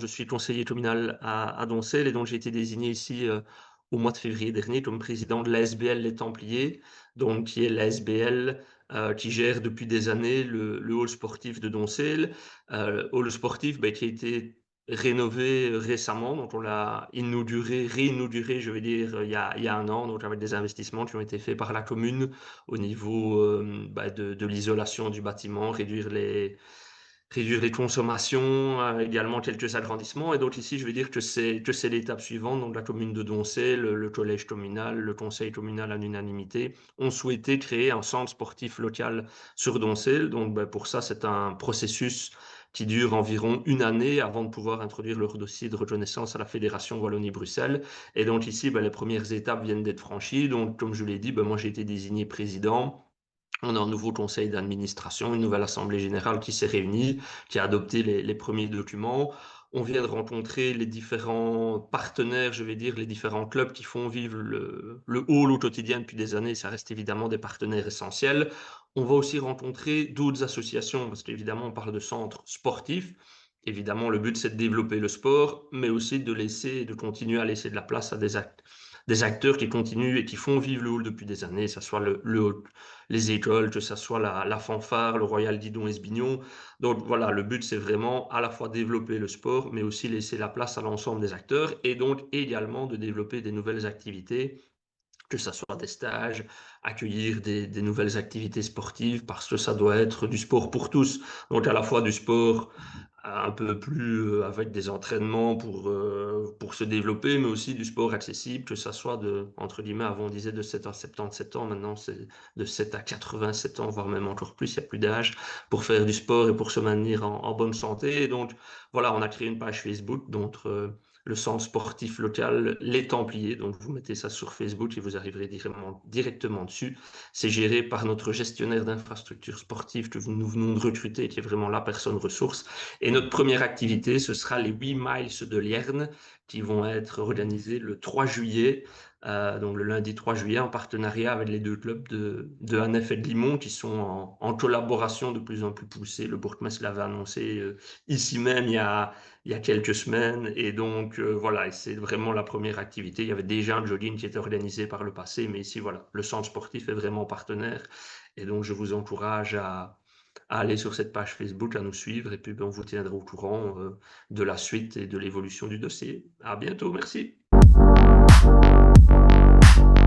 Je suis conseiller communal à Doncel et donc j'ai été désigné ici, au mois de février dernier comme président de l'ASBL Les Templiers, donc qui est l'ASBL, qui gère depuis des années le hall sportif de Doncel. Hall sportif, qui a été rénové récemment, donc on l'a réinauguré, je veux dire, il y a 1 an, donc avec des investissements qui ont été faits par la commune au niveau, de l'isolation du bâtiment, réduire les consommations, également quelques agrandissements. Et donc ici, je vais dire que c'est l'étape suivante. Donc la commune de Doncel, le collège communal, le conseil communal à l'unanimité ont souhaité créer un centre sportif local sur Doncel. Donc pour ça, c'est un processus qui dure environ 1 année avant de pouvoir introduire leur dossier de reconnaissance à la Fédération Wallonie-Bruxelles. Et donc ici, les premières étapes viennent d'être franchies. Donc comme je l'ai dit, moi j'ai été désigné président. On a un nouveau conseil d'administration, une nouvelle assemblée générale qui s'est réunie, qui a adopté les premiers documents. On vient de rencontrer les différents partenaires, je vais dire, les différents clubs qui font vivre le hall au quotidien depuis des années. Ça reste évidemment des partenaires essentiels. On va aussi rencontrer d'autres associations, parce qu'évidemment, on parle de centres sportifs. Évidemment, le but, c'est de développer le sport, mais aussi de continuer à laisser de la place à des acteurs qui continuent et qui font vivre le hall depuis des années, que ce soit les écoles, que ce soit la fanfare, le Royal Didon Esbignon. Donc voilà, le but, c'est vraiment à la fois développer le sport, mais aussi laisser la place à l'ensemble des acteurs et donc également de développer des nouvelles activités, que ce soit des stages, accueillir des nouvelles activités sportives, parce que ça doit être du sport pour tous. Donc à la fois du sport un peu plus avec des entraînements pour se développer, mais aussi du sport accessible, que ça soit entre guillemets, avant on disait de 7 à 77 ans, maintenant c'est de 7 à 87 ans, voire même encore plus, il n'y a plus d'âge pour faire du sport et pour se maintenir en bonne santé. Et donc voilà, on a créé une page Facebook, donc le centre sportif local Les Templiers. Donc, vous mettez ça sur Facebook et vous arriverez directement dessus. C'est géré par notre gestionnaire d'infrastructures sportives que nous venons de recruter, qui est vraiment la personne ressource. Et notre première activité, ce sera les 8 miles de Lierne qui vont être organisés le 3 juillet. Donc le lundi 3 juillet, en partenariat avec les deux clubs de Hanef et de Limon qui sont en collaboration de plus en plus poussée. Le bourgmestre l'avait annoncé ici même il y a quelques semaines. Et donc, voilà, c'est vraiment la première activité. Il y avait déjà un jogging qui était organisé par le passé, mais ici, voilà, le centre sportif est vraiment partenaire. Et donc, je vous encourage à aller sur cette page Facebook, à nous suivre, et puis on vous tiendra au courant de la suite et de l'évolution du dossier. À bientôt, merci.